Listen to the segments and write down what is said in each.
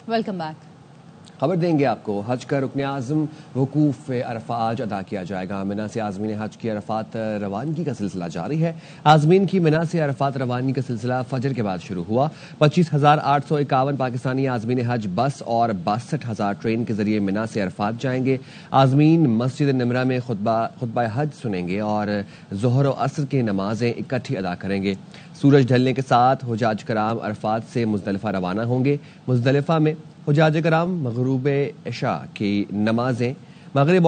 Welcome back. خبر دیں گے آپ کو. حج کا رکن اعظم وقوف عرفہ آج ادا کیا جائے گا. منا سے عازمین حج کی عرفات روانگی کا سلسلہ جاری ہے. عازمین کی منا سے عرفات روانگی کا سلسلہ فجر کے بعد شروع ہوا. 25,851 پاکستانی عازمین حج بس اور 62,000 ٹرین کے ذریعے منا سے عرفات جائیں گے. عازمین مسجد نمرہ میں خطبہ حج سنیں گے اور ظہر و عصر کی نمازیں اکٹھی ادا کریں گے. سورج ڈھلنے کے ساتھ حجاج کرام عرفات سے مزدلفہ روانہ ہوں گے. مزدلفہ میں حجاج کرام مغرب اور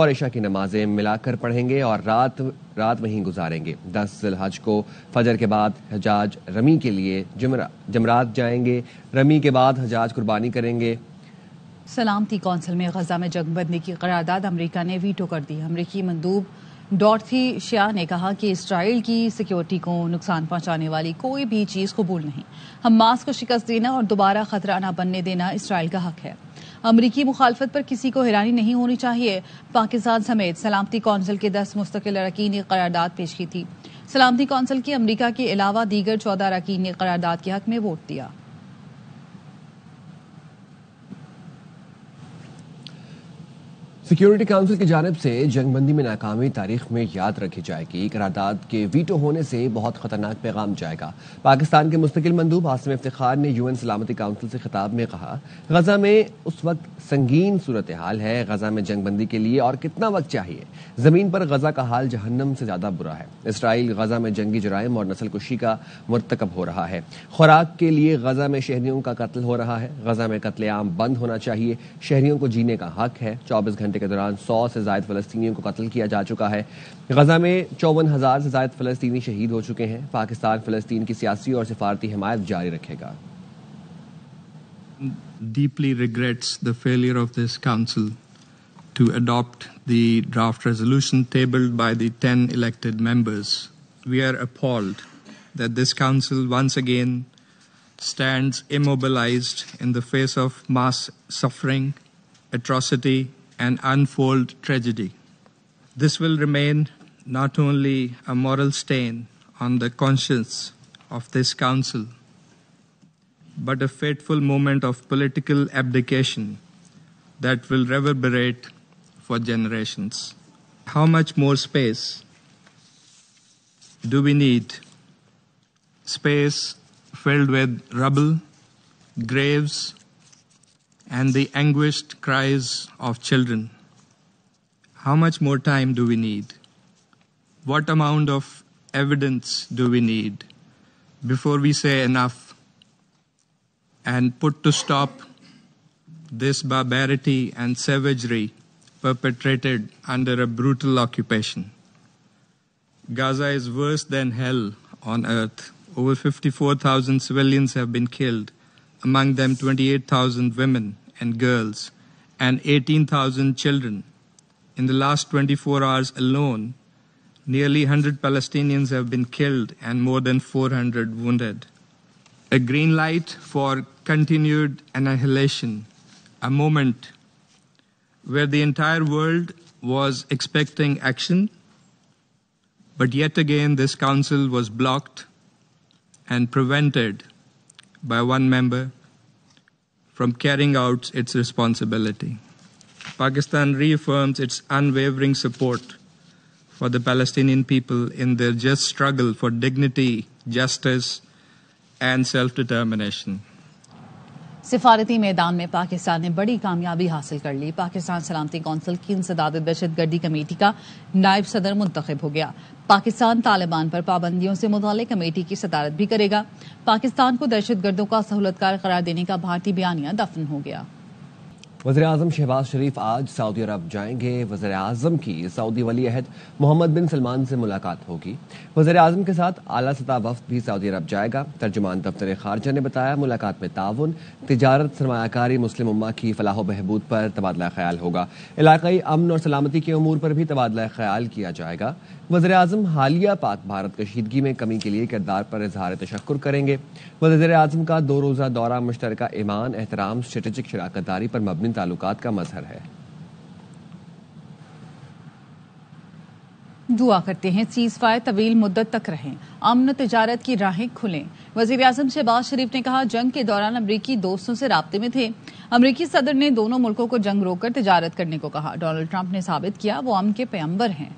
عشاء کی نمازیں ملا کر پڑھیں گے اور رات وہیں گزاریں گے. 10 ذی الحج کو فجر کے بعد حجاج رمی کے لیے جمرات جائیں گے. رمی کے بعد حجاج قربانی کریں گے. سلامتی کونسل میں غزہ میں جنگ بندی کی قرارداد امریکہ نے ویٹو کر دی. امریکی مندوب ڈورتھی شیا نے کہا کہ اسرائیل کی سیکیورٹی کو نقصان پہنچانے والی کوئی بھی چیز قبول نہیں. حماس کو شکست دینا اور دوبارہ خطرہ نہ بننے دینا اسرائیل کا حق ہے. امریکی مخالفت پر کسی کو حیرانی نہیں ہونی چاہیے. پاکستان سمیت سلامتی کونسل کے 10 مستقل اراکین نے قرارداد پیش کی تھی. سلامتی کونسل کی امریکہ کے علاوہ دیگر 14 اراکین نے قرارداد کے حق میں ووٹ دیا. سیکیورٹی کونسل کی جانب سے جنگ بندی میں ناکامی تاریخ میں یاد رکھی جائے گی. قرارداد کے ویٹو ہونے سے بہت خطرناک پیغام جائے گا. پاکستان کے مستقل مندوب عاصم افتخار نے UN سلامتی کونسل سے خطاب میں کہا، غزہ میں اس وقت سنگین صورتحال ہے. غزہ میں جنگ بندی کے لیے اور کتنا وقت چاہیے؟ زمین پر غزہ کا حال جہنم سے زیادہ برا ہے. اسرائیل غزہ میں جنگی جرائم اور نسل کشی کا مرتکب ہو رہا ہے. خوراک کے لیے غزہ میں شہریوں کا قتل ہو رہا ہے. غزہ میں قتل عام بند ہونا چاہیے. شہریوں کو جینے کا حق ہے. 24 گھنٹے کے دوران 100 سے زائد فلسطینیوں کو قتل کیا جا چکا ہے. غزہ میں 54,000 سے زائد فلسطینی شہید ہو چکے ہیں. پاکستان فلسطین کی سیاسی اور سفارتی حمایت جاری رکھے گا. Deeply regrets the failure of this council to adopt the draft resolution tabled by the 10 elected members. We are appalled that this council once again stands immobilized in the face of mass suffering, atrocity, and unfold tragedy. This will remain not only a moral stain on the conscience of this council, but a fateful moment of political abdication that will reverberate for generations. How much more space do we need? Space filled with rubble, graves, and the anguished cries of children. How much more time do we need? What amount of evidence do we need before we say enough and put to stop this barbarity and savagery perpetrated under a brutal occupation? Gaza is worse than hell on earth. Over 54,000 civilians have been killed, among them 28,000 women and girls and 18,000 children. In the last 24 hours alone, nearly 100 Palestinians have been killed and more than 400 wounded. A green light for continued annihilation, a moment where the entire world was expecting action, but yet again this council was blocked and prevented by one member from carrying out its responsibility. Pakistan reaffirms its unwavering support for the Palestinian people in their just struggle for dignity, justice, and self-determination. سفارتی میدان میں پاکستان نے بڑی کامیابی حاصل کر لی. پاکستان سلامتی کونسل کی انسداد دہشت گردی کمیٹی کا نائب صدر منتخب ہو گیا. پاکستان طالبان پر پابندیوں سے متعلق کمیٹی کی صدارت بھی کرے گا. پاکستان کو دہشت گردوں کا سہولت کار قرار دینے کا بھارتی بیانیہ دفن ہو گیا. وزیر اعظم شہباز شریف آج سعودی عرب جائیں گے. وزیر اعظم کی سعودی ولی عہد محمد بن سلمان سے ملاقات ہوگی. وزیر اعظم کے ساتھ اعلیٰ سطح وفد بھی سعودی عرب جائے گا. ترجمان دفتر خارجہ نے بتایا ملاقات میں تعاون، تجارت، سرمایہ کاری، مسلم امہ کی فلاح و بہبود پر تبادلہ خیال ہوگا. علاقائی امن اور سلامتی کے امور پر بھی تبادلہ خیال کیا جائے گا. وزیر اعظم حالیہ پاک بھارت کشیدگی میں کمی کے لیے کردار پر اظہار تشکر کریں گے. وزیر اعظم کا 2 روزہ دورہ مشترکہ ایمان، احترام، اسٹریٹجک شراکت داری پر مبنی تعلقات کا مظہر ہے. دعا کرتے ہیں سیز فائر طویل مدت تک رہیں، امن و تجارت کی راہیں کھلیں۔ وزیر اعظم شہباز شریف نے کہا جنگ کے دوران امریکی دوستوں سے رابطے میں تھے۔ امریکی صدر نے دونوں ملکوں کو جنگ روک کر تجارت کرنے کو کہا۔ ڈونلڈ ٹرمپ نے ثابت کیا وہ امن کے پیغمبر ہیں۔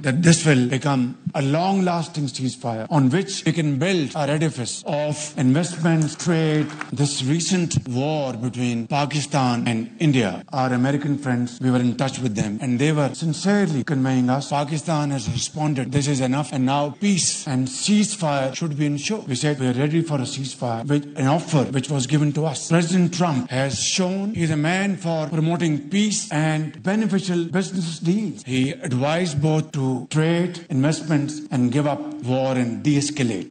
That this will become a long-lasting ceasefire on which we can build our edifice of investments, trade. This recent war between Pakistan and India, our American friends, we were in touch with them and they were sincerely conveying us, Pakistan has responded, this is enough and now peace and ceasefire should be ensured. We said we are ready for a ceasefire, with an offer which was given to us. President Trump has shown he is a man for promoting peace and beneficial business deals. He advised both to trade, investments and give up war and de-escalate.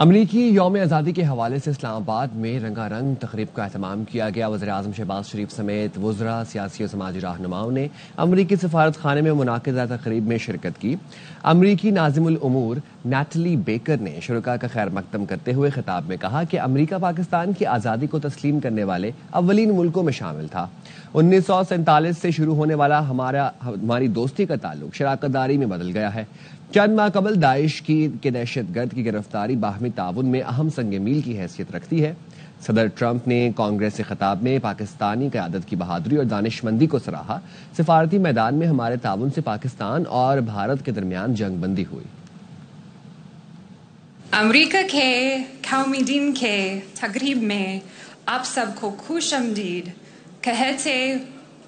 امریکی یوم آزادی کے حوالے سے اسلام آباد میں رنگا رنگ تقریب کا اہتمام کیا گیا۔ وزیر اعظم شہباز شریف سمیت وزراء، سیاسی و سماجی رہنماؤں نے امریکی سفارت خانے میں منعقدہ تقریب میں شرکت کی۔ امریکی ناظم الامور نیٹلی بیکر نے شرکاء کا خیر مقدم کرتے ہوئے خطاب میں کہا کہ امریکہ پاکستان کی آزادی کو تسلیم کرنے والے اولین ملکوں میں شامل تھا۔ 1947 سے شروع ہونے والا ہماری دوستی کا تعلق شراکت داری میں بدل گیا ہے۔ چند ماہ قبل داعش کے دہشت گرد کی گرفتاری باہمی تعاون میں اہم سنگ میل کی حیثیت رکھتی ہے۔ صدر ٹرمپ نے کانگریس سے خطاب میں پاکستانی قیادت کی بہادری اور دانش مندی کو سراہا۔ سفارتی میدان میں ہمارے تعاون سے پاکستان اور بھارت کے درمیان جنگ بندی ہوئی۔ امریکہ کے قومی دن کے تقریب میں آپ سب کو خوش آمدید کہتے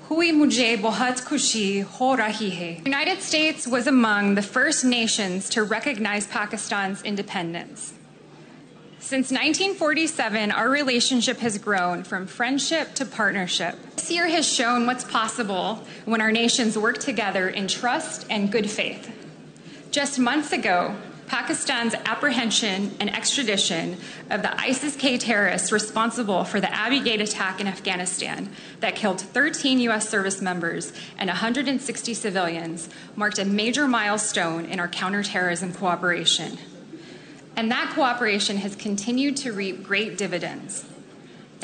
ہوئی مجھے بہت خوشی ہو رہی ہے۔ United States was among the first nations to recognize Pakistan's independence. Since 1947, our relationship has grown from friendship to partnership. This year has shown what's possible when our nations work together in trust and good faith. Just months ago, Pakistan's apprehension and extradition of the ISIS-K terrorists responsible for the Abbey Gate attack in Afghanistan that killed 13 U.S. service members and 160 civilians marked a major milestone in our counterterrorism cooperation. And that cooperation has continued to reap great dividends.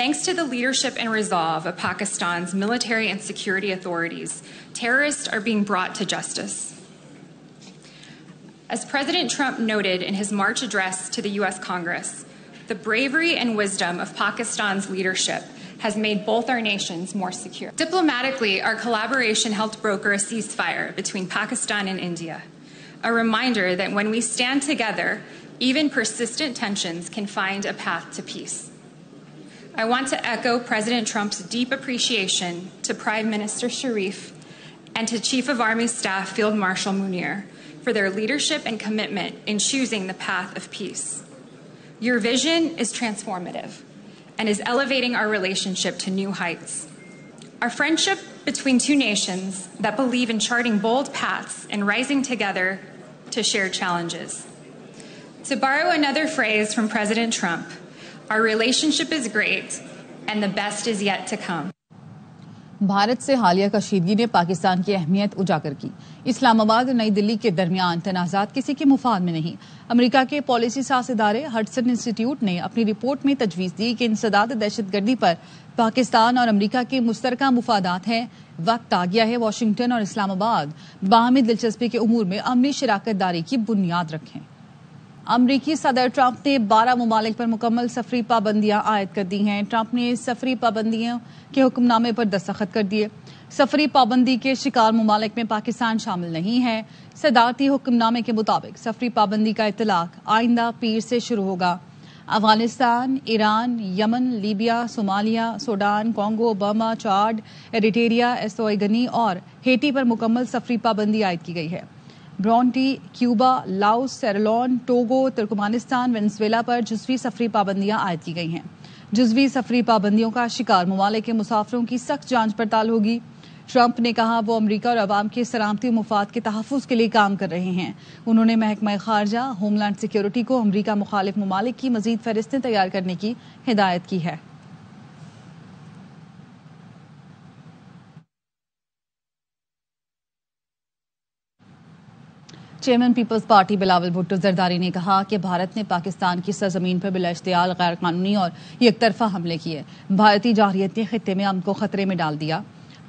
Thanks to the leadership and resolve of Pakistan's military and security authorities, terrorists are being brought to justice. As President Trump noted in his March address to the U.S. Congress, the bravery and wisdom of Pakistan's leadership has made both our nations more secure. Diplomatically, our collaboration helped broker a ceasefire between Pakistan and India, a reminder that when we stand together, even persistent tensions can find a path to peace. I want to echo President Trump's deep appreciation to Prime Minister Sharif and to Chief of Army Staff Field Marshal Munir for their leadership and commitment in choosing the path of peace. Your vision is transformative and is elevating our relationship to new heights. Our friendship between two nations that believe in charting bold paths and rising together to share challenges. To borrow another phrase from President Trump, our relationship is great and the best is yet to come. Bharat سے حالیہ کشیدگی نے پاکستان کی اہمیت اجاگر کی۔ اسلام آباد اور نئی دلی کے درمیان تنازعات کسی کے مفاد میں نہیں۔ امریکہ کے پالیسی ساز ادارے ہڈسن انسٹیٹیوٹ نے اپنی رپورٹ میں تجویز دی کہ انسداد دہشت گردی پر پاکستان اور امریکہ کے مشترکہ مفادات ہیں۔ وقت آ گیا ہے واشنگٹن اور اسلام آباد باہمی دلچسپی کے امور میں عملی شراکت داری کی بنیاد رکھیں۔ امریکی صدر ٹرمپ نے 12 ممالک پر مکمل سفری پابندیاں عائد کر دی ہیں۔ ٹرمپ نے سفری پابندیوں کے حکم نامے پر دستخط کر دیے۔ سفری پابندی کے شکار ممالک میں پاکستان شامل نہیں ہے۔ صدارتی حکم نامے کے مطابق سفری پابندی کا اطلاق آئندہ پیر سے شروع ہوگا۔ Afghanistan, Iran, Yemen, Libya, Somalia, Sudan, Congo, Burma, Chad, Eritrea, ایسوئی غنی اور ہیٹی پر مکمل سفری پابندی عائد کی گئی ہے۔ Burundi, Cuba, Laos, Sierra Leone, Togo, Turkmenistan, Venezuela پر جزوی سفری پابندیاں عائد کی گئی ہیں۔ جزوی سفری پابندیوں کا شکار ممالک کے مسافروں کی سخت جانچ پڑتال ہوگی۔ ٹرمپ نے کہا وہ امریکہ اور عوام کے سلامتی مفاد کے تحفظ کے لیے کام کر رہے ہیں۔ انہوں نے محکمہ خارجہ ہوم لینڈ سیکیورٹی کو امریکہ مخالف ممالک کی مزید فہرستیں تیار کرنے کی ہدایت کی ہے۔ چیئرمین پیپلز پارٹی بلاول بھٹو زرداری نے کہا کہ بھارت نے پاکستان کی سرزمین پر بلا اشتعال غیر قانونی اور یک طرفہ حملے کیے۔ بھارتی جارحیت نے خطے میں امن کو خطرے میں ڈال دیا۔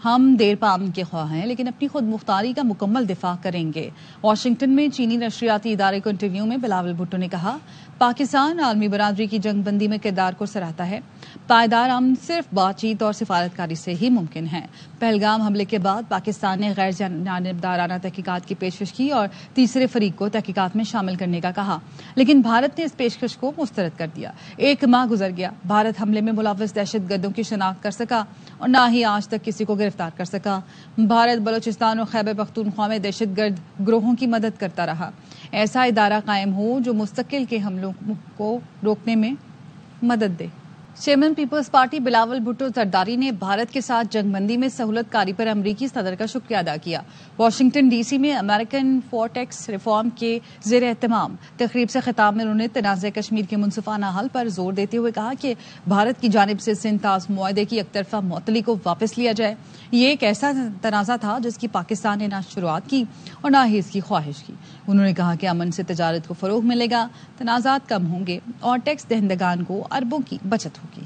ہم دیر پا امن کے خواہاں ہیں لیکن اپنی خود مختاری کا مکمل دفاع کریں گے۔ واشنگٹن میں چینی نشریاتی ادارے کو انٹرویو میں بلاول بھٹو نے کہا، پاکستان عالمی برادری کی جنگ بندی میں کردار کو سراہتا ہے۔ پائیدار امن صرف بات چیت اور سفارتکاری سے ہی ممکن ہے۔ پہلگام حملے کے بعد پاکستان نے غیر جانبدارانہ تحقیقات کی پیشکش کی اور تیسرے فریق کو تحقیقات میں شامل کرنے کا کہا، لیکن بھارت نے اس پیشکش کو مسترد کر دیا۔ 1 ماہ گزر گیا، بھارت حملے میں ملوث دہشت گردوں کی شناخت کر سکا اور نہ ہی آج تک کسی کو گرفتار کر سکا۔ بھارت بلوچستان اور خیبر پختونخوا میں دہشت گرد گروہوں کی مدد کرتا رہا۔ ایسا ادارہ قائم ہو جو مستقل کے حملوں کو روکنے میں مدد دے۔ چیئرمین پیپلز پارٹی بلاول بھٹو زرداری نے بھارت کے ساتھ جنگ بندی میں سہولت کاری پر امریکی صدر کا شکریہ ادا کیا۔ واشنگٹن ڈی سی میں امریکن فور ٹیکس ریفارم کے زیر اہتمام تقریب سے خطاب میں انہوں نے تنازع کشمیر کے منصفانہ حل پر زور دیتے ہوئے کہا کہ بھارت کی جانب سے سندھ طاس معاہدے کی یک طرفہ معطلی کو واپس لیا جائے۔ یہ ایک ایسا تنازع تھا جس کی پاکستان نے نہ شروعات کی اور نہ ہی اس کی خواہش کی۔ انہوں نے کہا کہ امن سے تجارت کو فروغ ملے گا، تنازعات کم ہوں گے اور ٹیکس دہندگان کو اربوں کی بچت ہوگی۔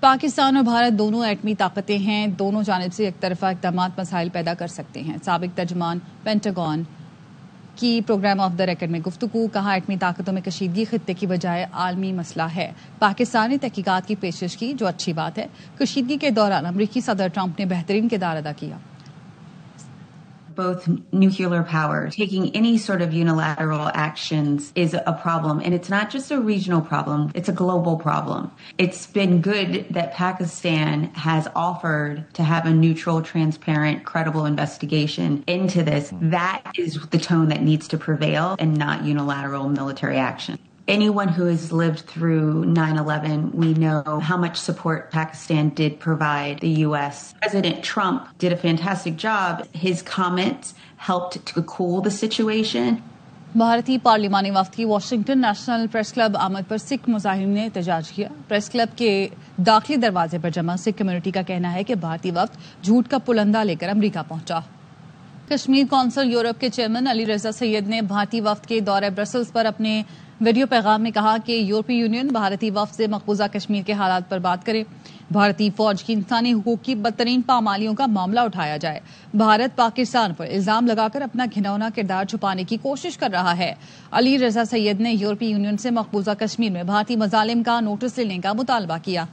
پاکستان اور بھارت دونوں ایٹمی طاقتیں ہیں، دونوں جانب سے یک طرفہ اقدامات مسائل پیدا کر سکتے ہیں۔ سابق ترجمان پینٹاگون کی پروگرام آف دا ریکارڈ میں گفتگو، کہا ایٹمی طاقتوں میں کشیدگی خطے کی بجائے عالمی مسئلہ ہے۔ پاکستان نے تحقیقات کی پیشکش کی جو اچھی بات ہے۔ کشیدگی کے دوران امریکی صدر ٹرمپ نے بہترین کردار ادا کیا۔ Both nuclear power, taking any sort of unilateral actions is a problem. And it's not just a regional problem, it's a global problem. It's been good that Pakistan has offered to have a neutral, transparent, credible investigation into this. That is the tone that needs to prevail and not unilateral military action. Anyone who has lived through 9/11, we know how much support Pakistan did provide the U.S. President Trump did a fantastic job. His comments helped to cool the situation. بھارتی پارلیمانی وفد کی Washington national press club آمد پر سکھ مظاہرین نے احتجاج کیا۔ Press club کے داخلی دروازے پر جمع سکھ کمیونٹی کا کہنا ہے کہ بھارتی وفد جھوٹ کا پلندہ لے کر امریکہ پہنچا۔ کشمیر کونسل یورپ کے چیئرمین علی رضا سید نے بھارتی وفد کے دورہ برسلز پر اپنے ویڈیو پیغام میں کہا کہ یورپی یونین بھارتی وفد سے مقبوضہ کشمیر کے حالات پر بات کرے، بھارتی فوج کی انسانی حقوق کی بدترین پامالیوں کا معاملہ اٹھایا جائے۔ بھارت پاکستان پر الزام لگا کر اپنا گھناؤنا کردار چھپانے کی کوشش کر رہا ہے۔ علی رضا سید نے یورپی یونین سے مقبوضہ کشمیر میں بھارتی مظالم کا نوٹس لینے کا مطالبہ کیا۔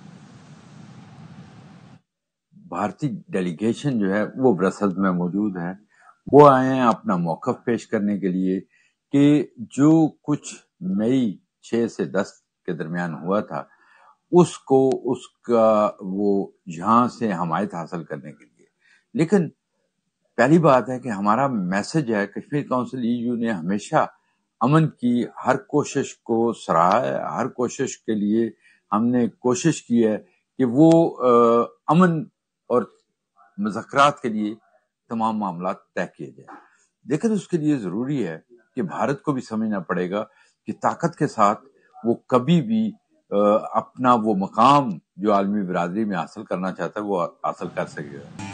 بھارتی ڈیلیگیشن جو ہے وہ برسلز میں موجود ہے، وہ آئے ہیں اپنا موقف پیش کرنے کے لیے کہ جو کچھ مئی 6 سے 10 کے درمیان ہوا تھا اس کا وہ یہاں سے حمایت حاصل کرنے کے لیے۔ لیکن پہلی بات ہے کہ ہمارا میسج ہے، کشمیر کونسل EU نے ہمیشہ امن کی ہر کوشش کو سراہا ہے، ہر کوشش کے لیے ہم نے کوشش کی ہے کہ وہ امن اور مذاکرات کے لیے تمام معاملات طے کیے جائیں۔ لیکن اس کے لیے ضروری ہے کہ بھارت کو بھی سمجھنا پڑے گا کہ طاقت کے ساتھ وہ کبھی بھی اپنا وہ مقام جو عالمی برادری میں حاصل کرنا چاہتا ہے وہ حاصل کر سکے گا۔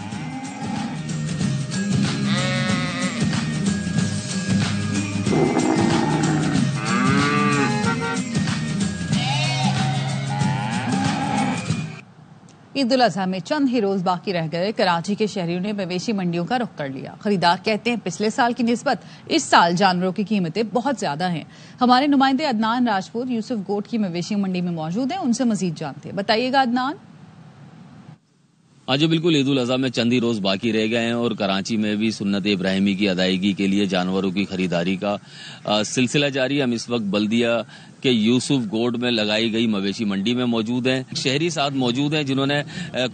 عید الاضحیٰ میں چند ہی روز باقی رہ گئے، کراچی کے شہریوں نے مویشی منڈیوں کا رخ کر لیا۔ خریدار کہتے ہیں پچھلے سال کی نسبت اس سال جانوروں کی قیمتیں بہت زیادہ ہیں۔ ہمارے نمائندے عدنان راجپوت یوسف گوٹ کی مویشی منڈی میں موجود ہیں، ان سے مزید جانتے ہیں۔ بتائیے گا عدنان۔ آج بالکل عید الاضحیٰ میں چند ہی روز باقی رہ گئے ہیں اور کراچی میں بھی سنت ابراہیمی کی ادائیگی کے لیے جانوروں کی خریداری کا سلسلہ جاری ہے۔ ہم اس وقت بلدیہ کے یوسف گوڈ میں لگائی گئی مویشی منڈی میں موجود ہیں۔ شہری ساتھ موجود ہیں جنہوں نے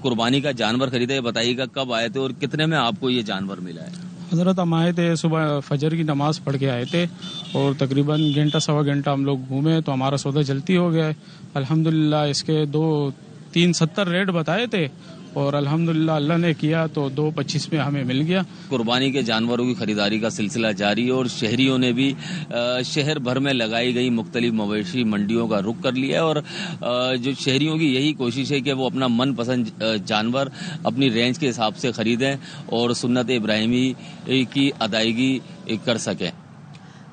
قربانی کا جانور خریدا ہے۔ بتائیے گا کب آئے تھے اور کتنے میں آپ کو یہ جانور ملا ہے؟ حضرت ہم آئے تھے صبح فجر کی نماز پڑھ کے آئے تھے اور تقریباً گھنٹہ سوا گھنٹہ ہم لوگ گھومے تو ہمارا سودا جلدی ہو گیا ہے۔ الحمدللہ اس کے 2-3.70 ریٹ بتائے تھے اور الحمدللہ اللہ نے کیا تو 2.25 میں ہمیں مل گیا۔ قربانی کے جانوروں کی خریداری کا سلسلہ جاری ہے اور شہریوں نے بھی شہر بھر میں لگائی گئی مختلف مویشی منڈیوں کا رخ کر لیا ہے اور جو شہریوں کی یہی کوشش ہے کہ وہ اپنا من پسند جانور اپنی رینج کے حساب سے خریدیں اور سنت ابراہیمی کی ادائیگی کر سکیں۔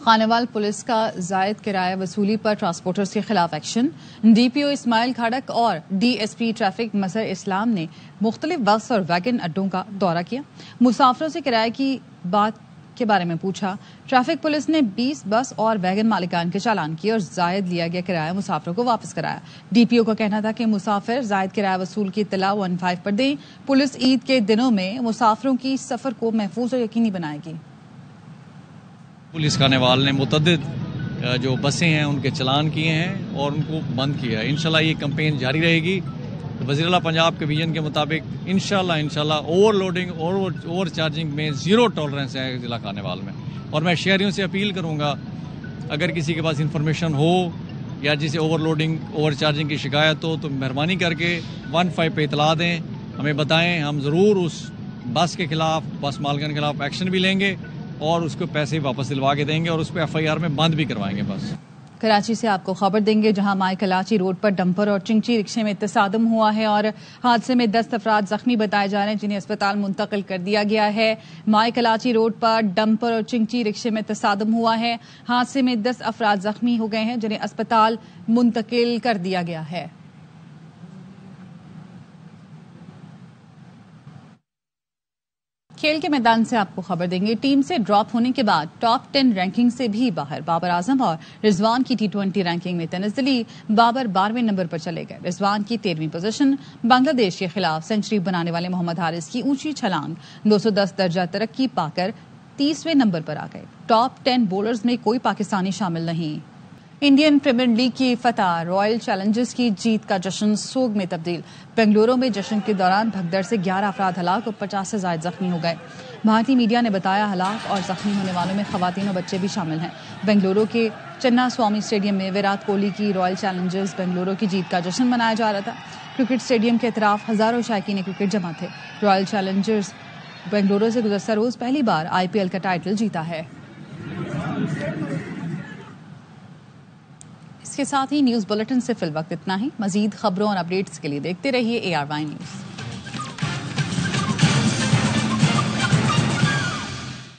خانوال پولیس کا زائد کرایہ وصولی پر ٹرانسپورٹرز کے خلاف ایکشن. ڈی پی او اسماعیل کھڑک اور ڈی ایس پی ٹریفک مظہر اسلام نے مختلف بس اور ویگن اڈوں کا دورہ کیا. مسافروں سے کرایہ کی بات کے بارے میں پوچھا. ٹریفک پولیس نے 20 بس اور ویگن مالکان کے چالان کیے اور زائد لیا گیا کرایہ مسافروں کو واپس کرایا. ڈی پی او کا کہنا تھا کہ مسافر زائد کرایہ وصول کی اطلاع 15 پر دیں. پولیس عید کے دنوں میں مسافروں کی سفر کو محفوظ اور یقینی بنائے گی. پولیس خانوال نے متعدد جو بسیں ہیں ان کے چلان کیے ہیں اور ان کو بند کیا ہے. انشاءاللہ یہ کمپین جاری رہے گی. وزیر اعلیٰ پنجاب کے ویژن کے مطابق انشاءاللہ اوور لوڈنگ اوور چارجنگ میں زیرو ٹالرنس ہے ضلع خانوال میں. اور میں شہریوں سے اپیل کروں گا اگر کسی کے پاس انفارمیشن ہو یا جسے اوور لوڈنگ اوور چارجنگ کی شکایت ہو تو مہربانی کر کے 15 پہ اطلاع دیں, ہمیں بتائیں. ہم ضرور اس بس کے خلاف بس مالکان کے خلاف ایکشن بھی لیں گے اور اس کو پیسے واپس دلوا کے دیں گے اور اس پہ FIR میں بند بھی کروائیں گے. بس کراچی سے آپ کو خبر دیں گے جہاں مائے کلاچی روڈ پر ڈمپر اور چنگچی رکشے میں تصادم ہوا ہے اور حادثے میں 10 افراد زخمی بتائے جا رہے ہیں جنہیں اسپتال منتقل کر دیا گیا ہے. مائے کلاچی روڈ پر ڈمپر اور چنگچی رکشے میں تصادم ہوا ہے. حادثے میں 10 افراد زخمی ہو گئے ہیں جنہیں اسپتال منتقل کر دیا گیا ہے. کھیل کے میدان سے آپ کو خبر دیں گے. ٹیم سے ڈراپ ہونے کے بعد ٹاپ 10 رینکنگ سے بھی باہر بابر اعظم اور رضوان کی T20 رینکنگ میں تنزلی. بابر 12ویں نمبر پر چلے گئے. رضوان کی 13ویں پوزیشن. بنگلہ دیش کے خلاف سنچری بنانے والے محمد حارث کی اونچی چھلانگ 210 درجہ ترقی پا کر 30ویں نمبر پر آ گئے. ٹاپ 10 بولرز میں کوئی پاکستانی شامل نہیں. انڈین پریمیئر لیگ کی فتح. رائل چیلنجرز کی جیت کا جشن سوگ میں تبدیل. بنگلورو میں جشن کے دوران بھگدڑ سے 11 افراد ہلاک اور 50 سے زائد زخمی ہو گئے. بھارتی میڈیا نے بتایا ہلاک اور زخمی ہونے والوں میں خواتین اور بچے بھی شامل ہیں. بنگلورو کے چنا سوامی اسٹیڈیم میں ویرات کوہلی کی رائل چیلنجرز بنگلورو کی جیت کا جشن منایا جا رہا تھا. کرکٹ اسٹیڈیم کے اطراف ہزاروں شائقین کرکٹ جمع تھے. رائل چیلنجرز بنگلورو سے گزشتہ روز پہلی بار IPL کا ٹائٹل جیتا ہے. اس کے ساتھ ہی نیوز بلیٹن سے فی الوقت اتنا ہی. مزید خبروں اور اپڈیٹس کے لیے دیکھتے رہیے ARY نیوز.